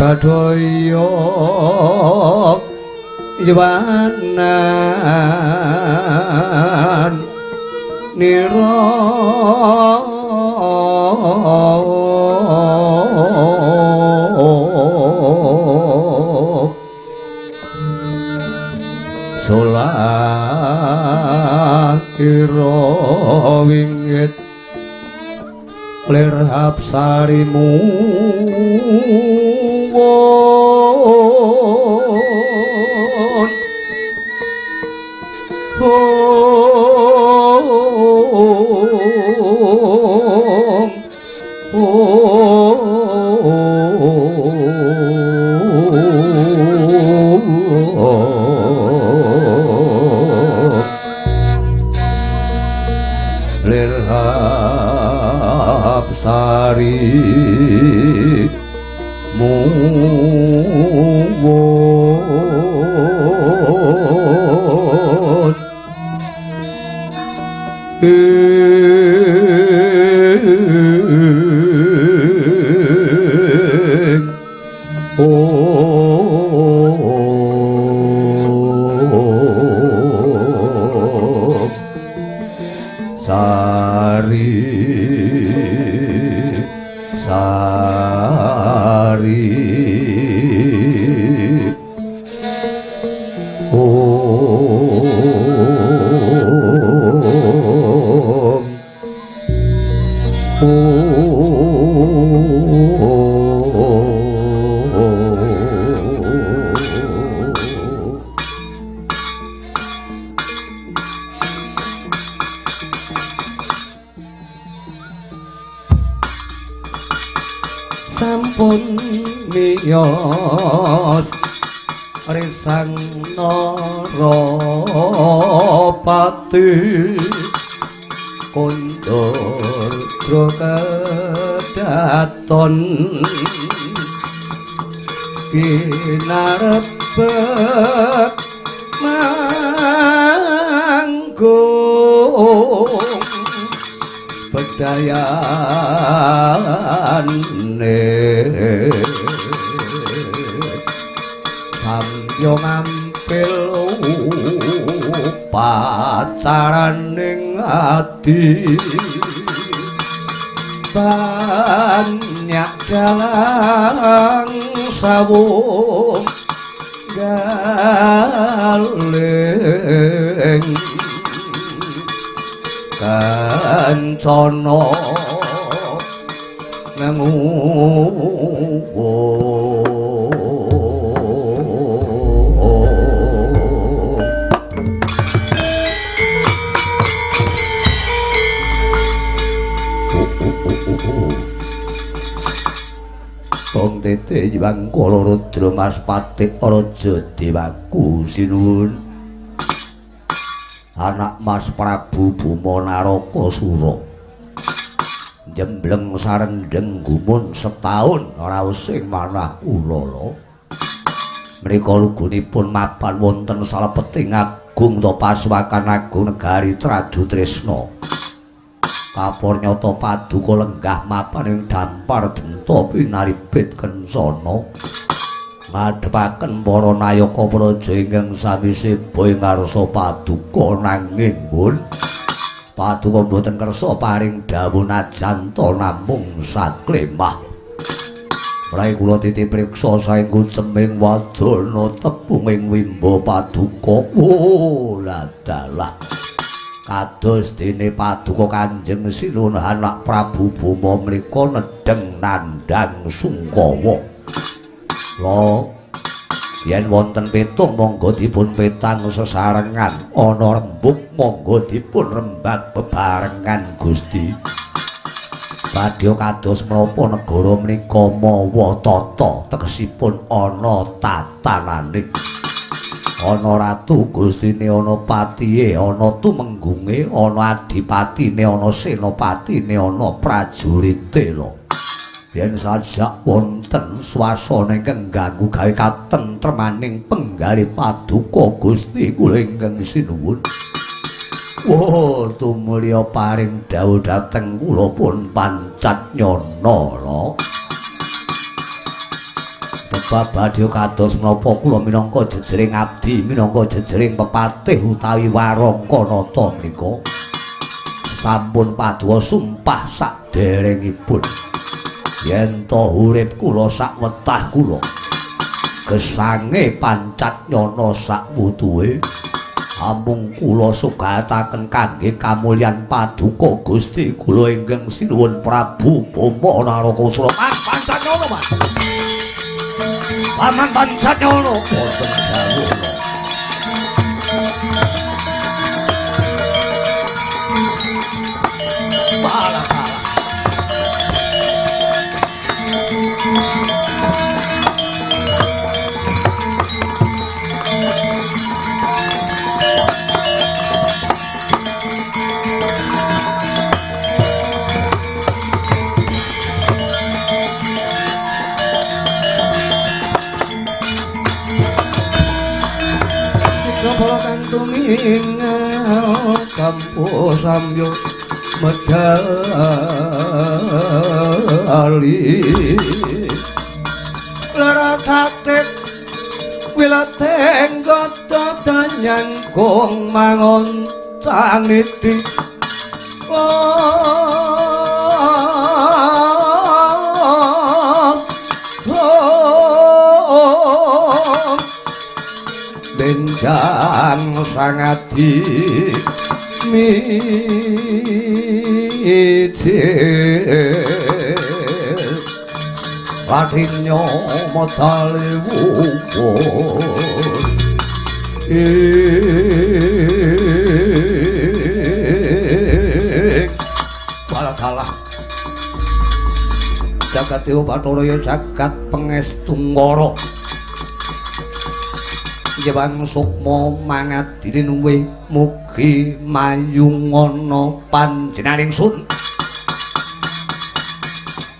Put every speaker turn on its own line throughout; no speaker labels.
Badoyo Iwanan Niro Solahiro wingit lerhap sarimu lerhap sari muwon sampun miyos risang Narapati kondur kedaton kinarebek manggung bedayane samyo ngampil pacaraning ati banyak dalang sawung galeng kancana nganguwo Tong tete Hyang Kalarudra Mas Patik Raja Dewaku sinuwun anak Mas Prabu Buma Narakasura jembleng sarendeng gumun setahun ora using manah kula menika lugunipun mapan wonten salebeting agung ta pasuwakan agung negari Tradu Tresna kapur nyata paduka lenggah mapan ing dampar denta pinaribit kencana ngadhepaken para nayaka praja ingkang sawise boy ngarsa paduka nanging pun paduka boten kersa paring dawuh najanta namung saklemah mulai kula titip priksa saenggo ceming wadana tepunging wimba paduka ladalah kados dene paduka Kanjeng Sinuhun anak Prabu Buma menika nedheng nandhang Sungkawa lo yen wonten petung monggo dipun petang sesarengan ana rembug monggo dipun rembag bebarengan Gusti badya kados menapa negara menika mawa tata tegesipun ana tatananing ana ratu gustine ana patihe ana tumenggunge ana adipatine ana senopatine ana prajurite lho yen sajak wonten swasana ingkang ganggu gawe katentremaning penggalih paduka Gusti kula ingkang sinuwun tumulya paring dawuh dhateng kula pun pancat nyana lho Babadya kados menapa kula minangka jejering abdi minangka jejering pepatih utawi Warangkanata menika sampun paduka sumpah saderengipun yen to urip kula sak wetah kula gesange Pancatnyana sak wutuhe amung kula sugataken kangge kamulyan paduka Gusti kula ingkang sinuwun Prabu Bama Narakasura Pancatnyana Mas Paman Pancatnyana wonten dawuh kampo samyo medali laratate wilateng gata danyan kong mangon caniti benjang sangati mijil patinyo modale wupon walah jagat dewa Bathara ya jagat pengestungkara Jewang sukma mangadine nuwe mugi mayungana panjenenganing sun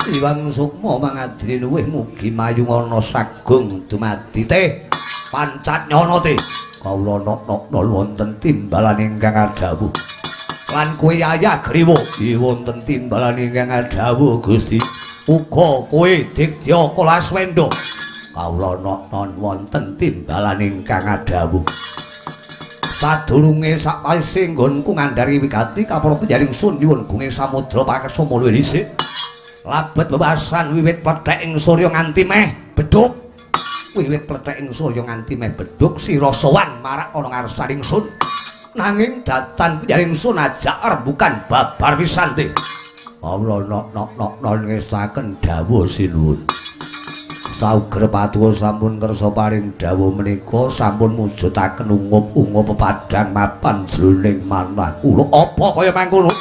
Jewang sukma mangadine nuwe mugi mayungana sagung dumadi teh Pancatnyana teh kawula nok-nok wonten timbalan ingkang adhawuh lan kowe ayah griwa wonten timbalan ingkang adhawuh Gusti uga kowe Digya Kalaswendra kawula non wonten timbalan ingkang adhawuh sadurunge sakpasing nggonku ngandhari wigati kapala penjaring sun nyuwun gunging samudra pakesama luwih dhisik labet bebasan wiwit plethek ing surya nganti meh bedhug wiwit plethek ing surya nganti meh bedhug sira sowan marak ana ngarsaning sun nanging datan penjaring sun ajak rembukan babar pisan teh kawula nok ngestaken dawuh sinuwun Sauger paduka sampun kersa paring dawuh menika sampun mujudaken ungup-ungup pepadang mapan jroning manah kula apa kaya mangkono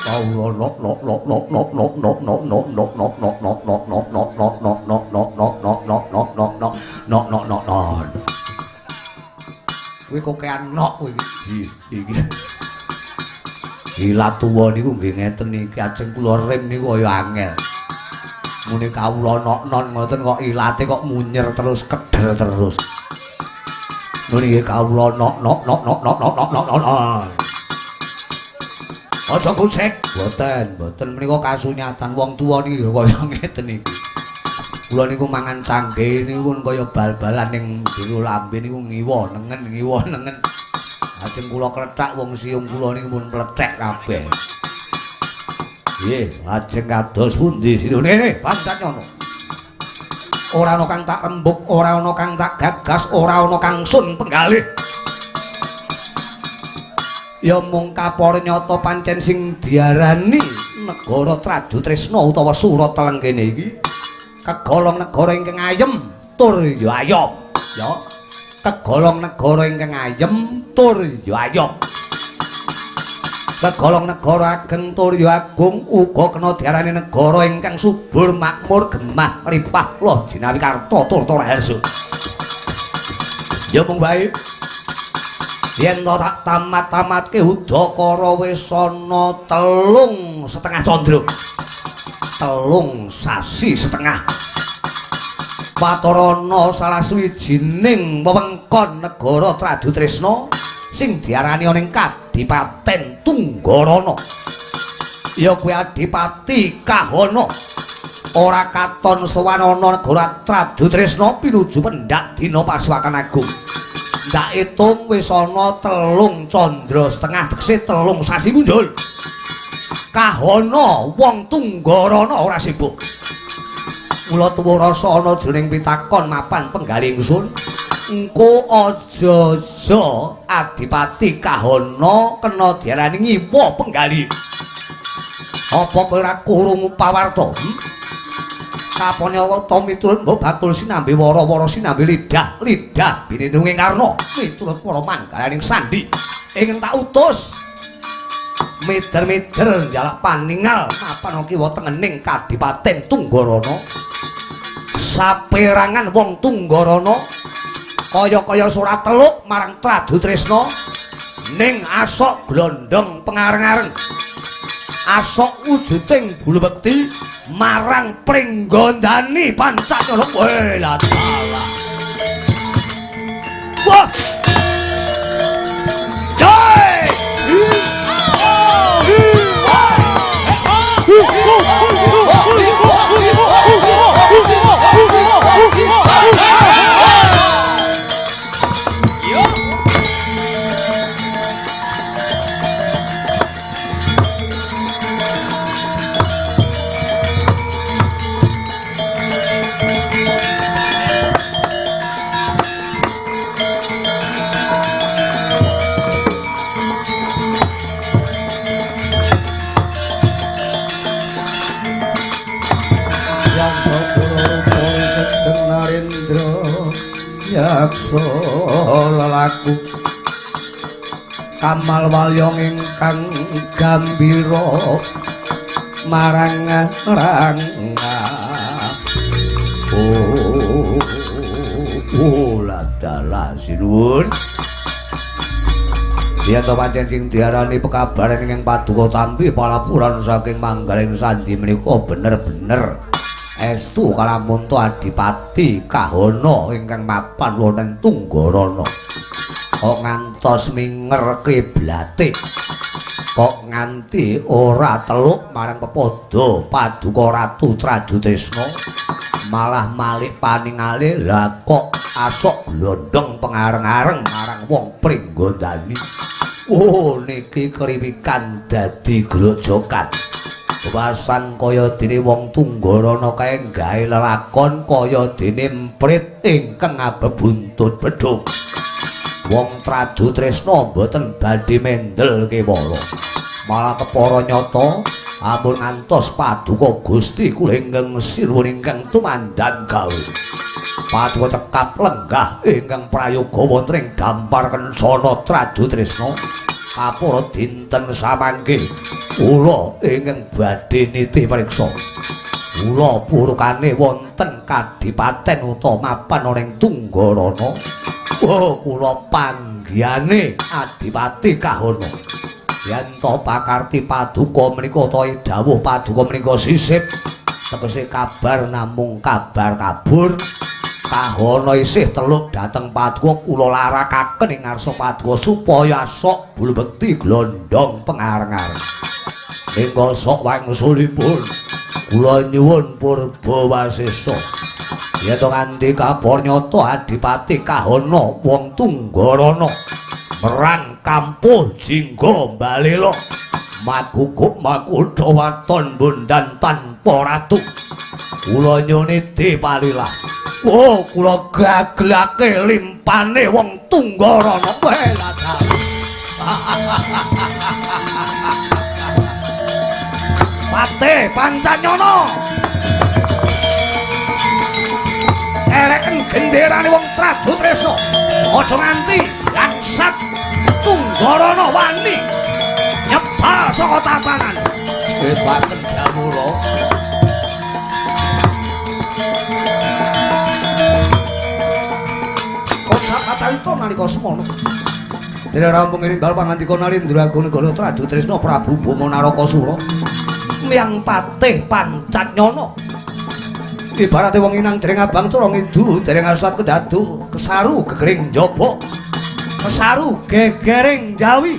kuwi kok keanok kuwi iki ilat tuwa niku nggih ngeten iki ajeng kula rem niku kaya angel muni kawula nok-non ngoten kok ilate kok munyer terus keder terus. Muni nggih kawula nok. Aja kucek, mboten menika kasunyatan wong tuwa niki kaya ngeten iki. Kula niku mangan cangge niku pun kaya bal-balan ning jero lambe niku ngiwa nengen. Ajeng kula klethak wong siung kula niku pun plethek kabeh. Nggih, lajeng kados pundi sinune Pancatnyana? Ora ana kang tak rembug, ora ana kang tak gagas, ora ana kang sun penggalih. Ya mung kaparnyata pancen sing diarani negara Tradutresna utawa Surat Lenggene iki kegolong negara ingkang ayem tur ya ayom. Ya, kegolong negara ingkang ayem tur ya ayom. Kegolong negara ageng tur ya agung uga kena diarani negara ingkang subur makmur gemah ripah loh jinawi karta tur harsa. Ya mung wae yen tak tamat-tamatke udakara wis ana 3,5 candra. 3 sasi setengah. Patarana salah suwijining wewengkon negara Tradutresna sing diarani ana ing Kadipaten Tunggarana. Ya kuwi Adipati Kahana. ora katon sowan ana negara Tradutresna pinuju pendak dina Pasuwakan Agung. Ndak itung wis ana 3 candra setengah tegese 3 sasi muncul. Kahana wong Tunggarana ora sibuk. Mula tuwa rasa ana jroning pitakon mapan penggali ingsun. Engko aja-aja Adipati Kahana kena diarani ngiwa penggali. Apa kowe ora krungu pawarta? Kapone wata miturut mbok bakul sinambi wara-wara sinambi lidah binindunging karna miturut para manggalaning sandi ingkang tak utus mider-mider njaluk paningal mapan kiwa tengening Kadipaten Tunggarana. Saperangan wong Tunggarana kaya-kaya surat teluk marang Tradutresna ning asok glondong pengareng-areng. Asok wujuding bulu bekti marang pringgondani Pancanyana. Wela dalah. Wah. Jai. Yaksa lelaku Kamal Walyong ingkang gambira marang rangga. Ladalah sinuwun. Yen to pancen sing diarani pekabaran ingkang paduka tampi palapuran saking manggaling sandi menika bener-bener estu kalamun to Adipati Kahana ingkang mapan wonten Tunggarana. Kok ngantos minger kiblate. Kok nganti ora teluk marang pepada paduka Ratu Tradutresna. Malah malik paningale lah kok asok glondong pengareng-areng marang wong pringgondani. Oh niki kriwikan dadi grojokan. Wasan kaya dene wong Tunggarana kae gawe lelakon kaya dene emprit ingkang abebuntut bedhug. Wong Tradutresna mboten badhe mendel kewala. Malah kepara nyata ampun ngantos paduka Gusti kula ingkang sinuwun ingkang tumandang gawe. Paduka cekap lenggah ingkang prayoga wonten ing dampar Kencana Tradutresna. Kapura dinten samangke kula ingkang badhe nitih priksa. Kula purukane wonten Kadipaten utawa mapan ing Tunggarana. Oh, kula panggihane Adipati Kahana. Yen to pakarti paduka menika utawa dawuh paduka menika sisip tegese kabar namung kabar kabur. Kahana isih teluk dhateng paduka kula larakaken ing ngarsa paduka supaya sok bulu bekti glondong pengareng-areng. Ing sok wangsulipun kula nyuwun purba wasesa yen to nganti kabar nyata Adipati Kahana wong Tunggarana merang kampuh jingga balela maguguk makudha waton bondan tanpa ratu. Kula nyuwun dipalilah. Oh, kula gagelake limpane wong Tunggarana. Wela Patih Pancanyana. Ereken genderane wong Tradutresna. Aja nganti langsat Tunggarana wani nyebal saka tatanan. Hebaten Jamura. Kata-kata nalika semono. Dene rampung nindal pangandika Narendra Negara Tradutresna Prabu Bama Narakasura. Miyang Patih Pancanyana. Ibarate wong inang dereng abang cara ngidu dereng asat kedadu kesaru gegering njaba. Kesaru gegering jawi.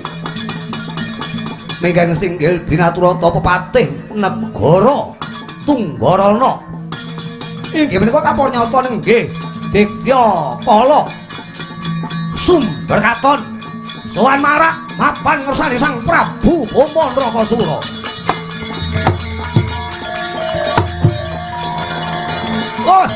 Mengkang singgil binaturata pepatih negara Tunggarana. Inggih menika kapurnyato nggih. Dikya kala sumber katon sowan marak mapan ngersani Sang Prabu Bama Rakasura. Oh.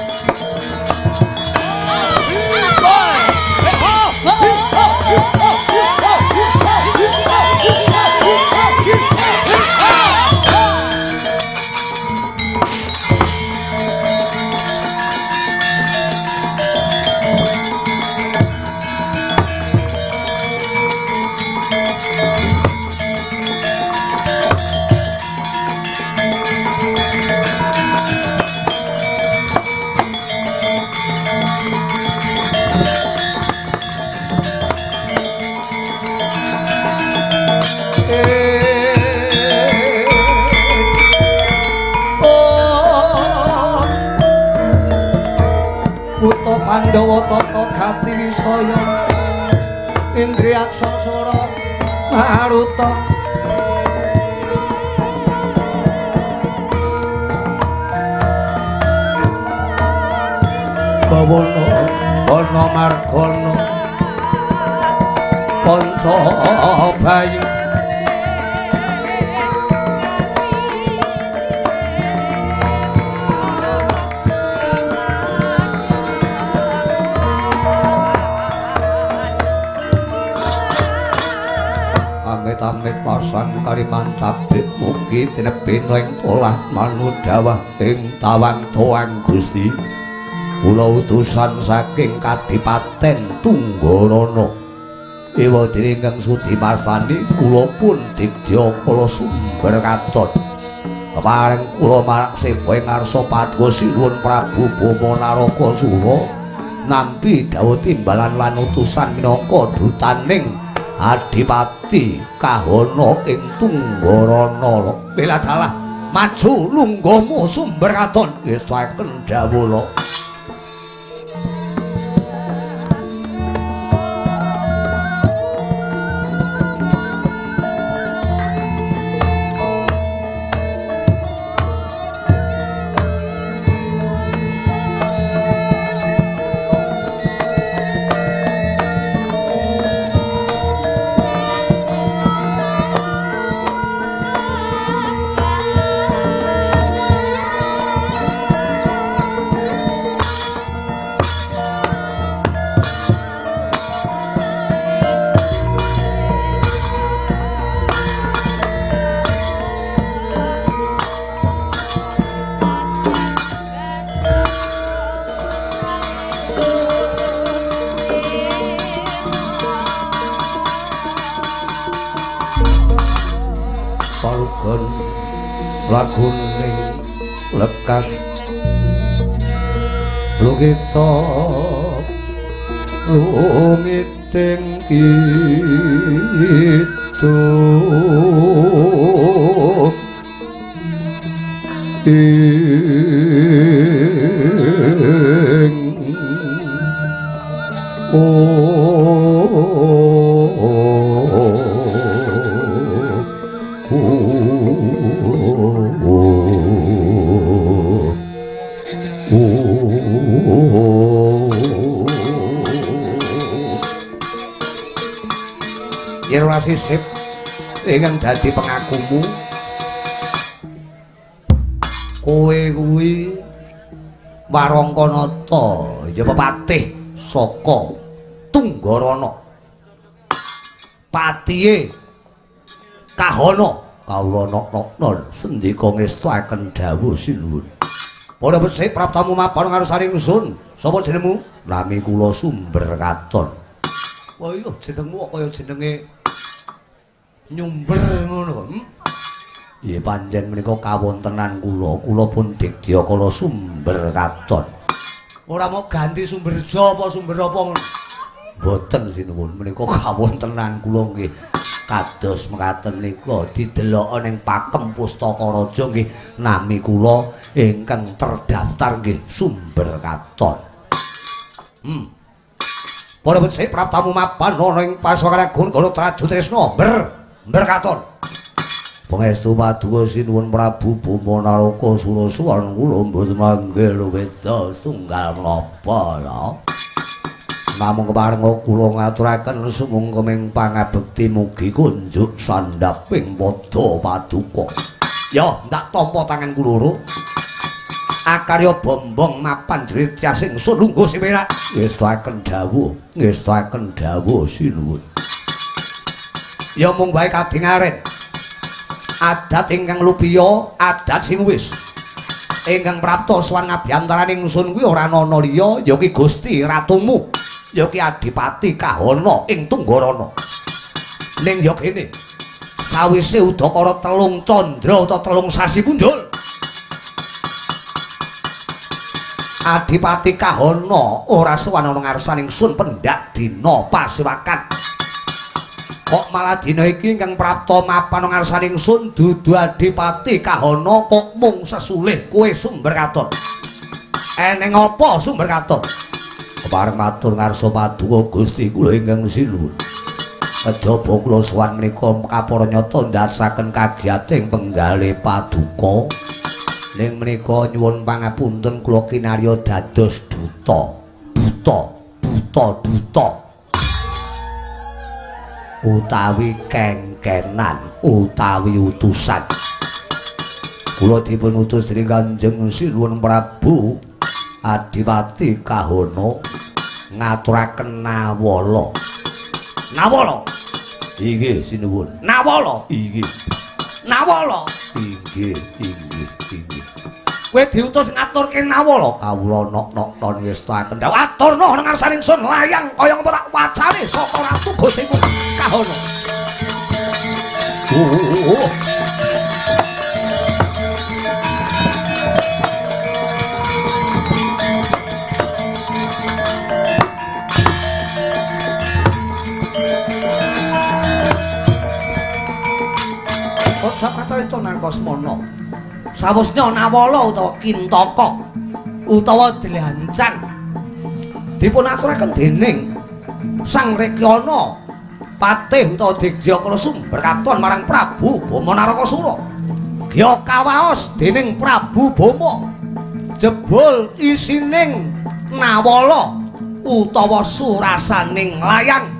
Pandhawa tata gati wisaya Indriyaksasara Maruta Bawana Wana Margana Pancabayu amit pasang kalimantapik mugi tinepina ing polah manudawah ing tawang toang Gusti kula utusan saking Kadipaten Tunggarana ewadene ingkang sudimastani kula pun digya kala sumber katon kepareng kula marak seba ing ngarsa paduka sinuwun Prabu Bama Rakasura nampi dawuh timbalan lan utusan minangka dutaning Adipati Kahana ing Tunggarana bela dalah maju lungguhmu sumber katon wis saken dawuh laguning lekas lugita lumiting kidung ing yen ora sisip ingkang dadi pengakumu kowe kuwi Warangkanata ya pepatih saka Tunggarana patihe Kahana kawula nok-nokna sendika ngestakaken dawuh sinuwun para besih praptamu mapan ngarsane ingsun sapa jenengmu nami kula Sumber Katon oh iya jenengmu kaya jenenge nyumber ngono iya pancen menika kawontenan kula pun digya kala Sumber Katon ora mau ganti Sumberja apa Sumber apa ngono mboten sinuwun menika kawontenan kula nggih kados mekaten nika didelok ning Pakem Pustaka Raja nggih nami kula ingkang terdaftar nggih Sumber Katon para besih praptamu mapan ana ing Paswaragun Gana Traju Tresna Mber Katon Pangestu paduka sinuwun Prabu Bama Naraka Surasuwan kula mboten manggil weda setunggal menapa ya. Namung keparenga kula ngaturaken sumangga ming pangabekti mugi kunjuk sandhaping padha paduka. Ya, ndak tampa tangan kula loro. Akarya bombong mapan jerit casing sun lungguh siperak. Ngestaken dawuh sinuwun. Ya mung bae kadingaren. Adat ingkang lupiya, adat sing wis. Ingkang prapta sowan ngabiyantaraning ingsun kuwi ora ana liya ya ki Gusti Ratumu. Ya ki Adipati Kahana ing Tunggarana. Ning ya kene. Sawise udakara telung candra utawa telung sasi punjul. Adipati Kahana ora sowan ana ngarsaning ingsun pendak dina pasewakan. Kok malah dina iki ingkang prapta mapan ngarsaning ingsun dudu Adipati Kahana kok mung sesulih kowe sumber katon. Eneng apa sumber katon? Kepareng matur ngarsa paduka Gusti kula ingkang sinuwun. Kejaba kula sowan menika kapara nyata ndasaken kagiyating penggalih paduka. Ning menika nyuwun pangapunten kula kinarya dados duta. Utawi kengkenan utawi utusan. Kula dipun utus dening Kanjeng Sinuwun Prabu Adipati Kahana ngaturaken nawala. Nawala. Inggih sinuwun. Nawala. Inggih. Nawala. Inggih. Kowe diutus ngaturke nawala. Kawula nok-nok ngestaken dawuh aturna nang ngarsaning sun layang kaya ngapa tak wacane saka Ratu Gustiku Kahana. Kok kacarita nang Kasmana. Sawusnya nawala utawa kintaka utawa dlancang dipun aturaken dening Sang Rekyana Patih utawa Digyakala sumber katon marang Prabu Bama Narakasura. Gya kawaos dening Prabu Bama jebul isining nawala utawa surasaning layang.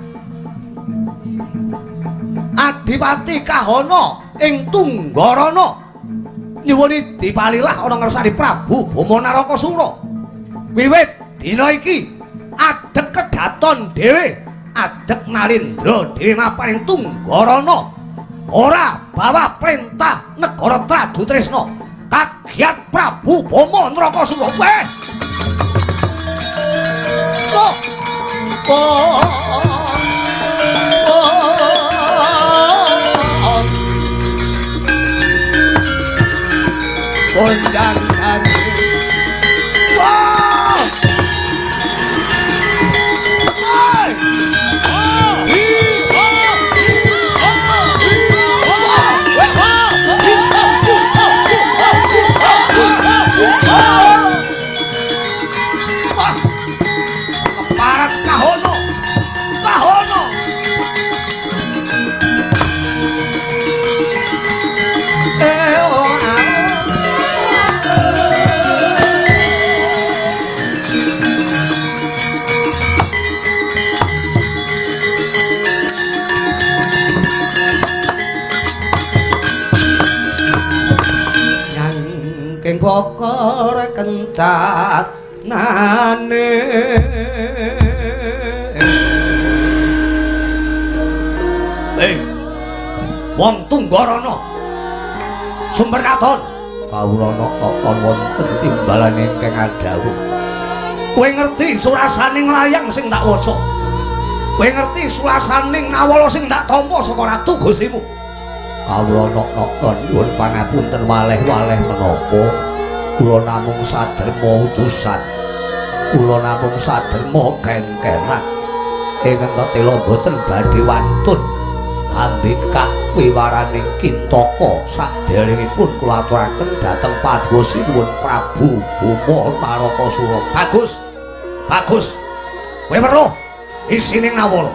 Adipati Kahana ing Tunggarana nyuwuni dipalilah ana ngersani Prabu Bama Narakasura. Wiwit dina iki adhek kedaton dhewe, adhek Nalindra dhewe mapaning Tunggarana. Ora bawah perintah negara Tradutresna kagiat Prabu Bama Narakasura. Kondang hati wah keparat Kahana ing bokor kencanane wong Tunggarana sumber katon kawula nok-nokon wonten timbalane ingkang adhawuh. Kowe ngerti surasaning layang sing tak waca? Kowe ngerti surasaning nawala sing tak tampa saka Ratu Gustimu? Kawula nok-nokon nyuwun pangapunten waleh-waleh menapa kula namung saderma utusan. Kula namung saderma kengkenan ingkang tetela boten badhe wantun ambika wiwaraning kintaka saderengipun kula aturaken dhateng paduka sinuwun Prabu Bama Narakasura. Bagus kowe weruh isining nawala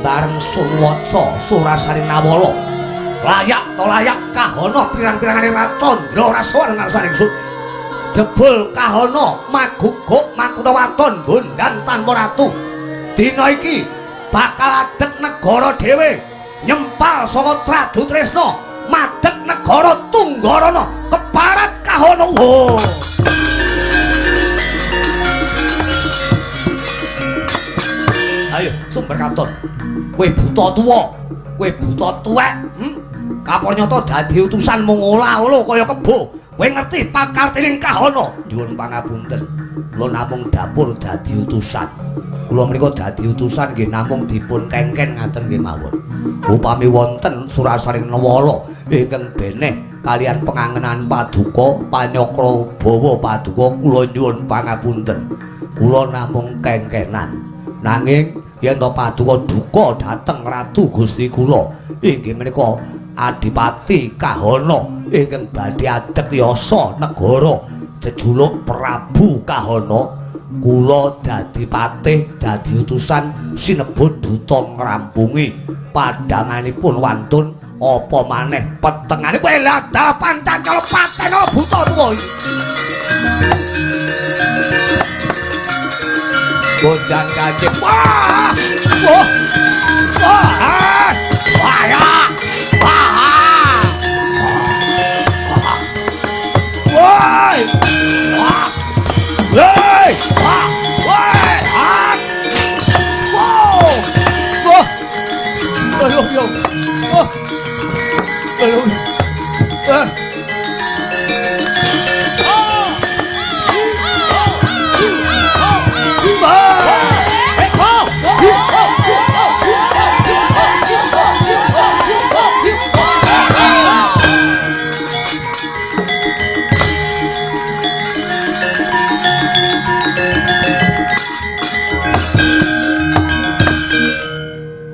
bareng sun waca surasaning nawala layak Kahana pirang-pirangane Ratandra ora sowan ngarsaning sun. Jebul Kahana maguguk makuna waton bondan tanpa ratu. Dina iki bakal adeg negara dhewe nyempal saka Tradu Tresna madeg negara Tunggarana keparat Kahana. Ayo Sumber Katon, kowe buta tuwa, kowe buta tuwek, Kapanyata dadi utusan mung olah-olah kaya kebo. Kowe ngerti pakartining Kahana? Nyuwun pangapunten. Kula namung dapur dadi utusan. Kula menika dadi utusan nggih namung dipun kengken ngaten nggih mawon. Upami wonten surasaring Nawala ingkang beneh kalian pengangenan paduka panyakra bawa paduka kula nyuwun pangapunten. Kula namung kengkenan. Nanging yen to paduka duka dhateng ratu Gusti kula inggih menika Adipati Kahana ingkang badhe adhek yasa negara jejuluk Prabu Kahana. Kula dadi patih dadi utusan sinebut duta ngrampungi padhanganipun wantun apa maneh petengane kowe ladal pancacala patena buta tuwa Bojang kacip. Wah! Wah! Wah! Wah! Ya! Wah! Wah! Wah! Woi! Wah! Woi! Ah! Wow! Wah! Ayo, yo. Wah! Ayo. Ah!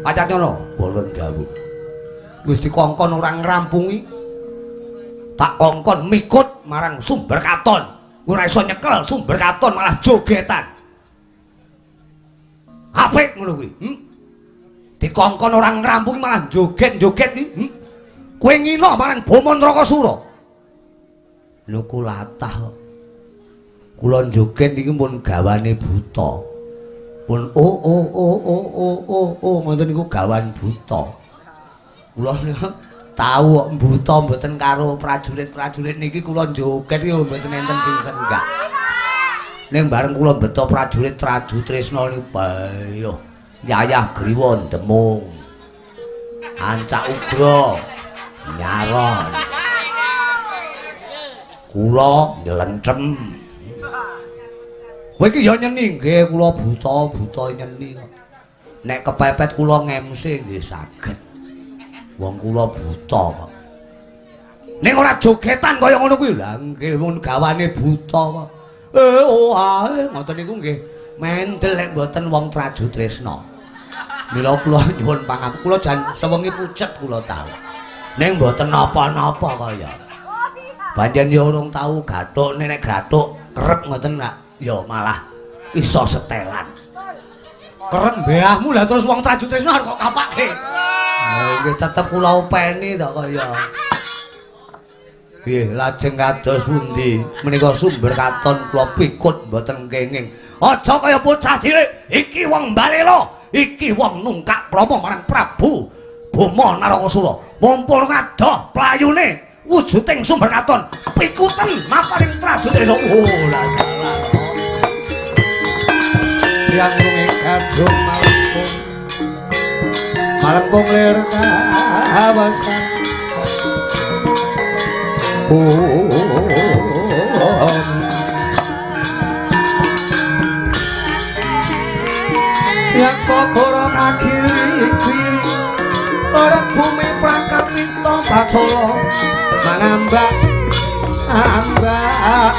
Pacatyono bolon dawuh. Wis dikongkon ora ngrampungi. Tak kongkon mikut marang Sumber Katon. Kowe ora iso nyekel Sumber Katon malah jogetan. Apik ngono kuwi. Dikongkon ora ngrampungi malah joget-joget iki. Kowe ngina marang Bama Nrakasura. Lho kula latah kok. Kula joget iki pun gawane buta. Pun ngoten niku gawan buta. Kula tahu kok buta mboten karo prajurit-prajurit niki kula joget iki mboten enten sing senggak. Ning bareng kula beto prajurit Tradu Tresna niku bayo nyayah griwa ndemung. Ancak ugra nyaron. Kula nyelencem. Kowe iki ya nyeni nggih kula buta nyeni kok. Nek kepepet kula ngemse nggih saged. Wong kula buta kok. Ning ora jogetan kaya ngono kuwi. Lah nggih mun gawane buta kok. Ngoten niku nggih mendel nek mboten wong Tradu Tresna. Mila kula nyuwun pangapunten. Kula jan sewengi pucet kula tahu. Ning mboten napa-napa kaya. Panjen ya urung tau gathuk nek gathuk kerep ngoten nak. Ya malah iso setelan. Keren mbahmu lah terus wong Tradu Tresna kok kapake. Nggih tetep kula openi to kaya. Nggih lajeng kados pundi menika Sumber Katon kula pikut mboten kenging. Aja kaya bocah cilik iki wong Balela, iki wong nungkak krama marang Prabu Bama Nrakasura. Mumpul ngadoh playune wujuding Sumber Katon pikuten maparing Tradu Tresna. Oh la la. Yang lunge kadung malengkung lir kawasan yang sokoro kakiri-kiri orang bumi prakapito batsolo mangambak ambak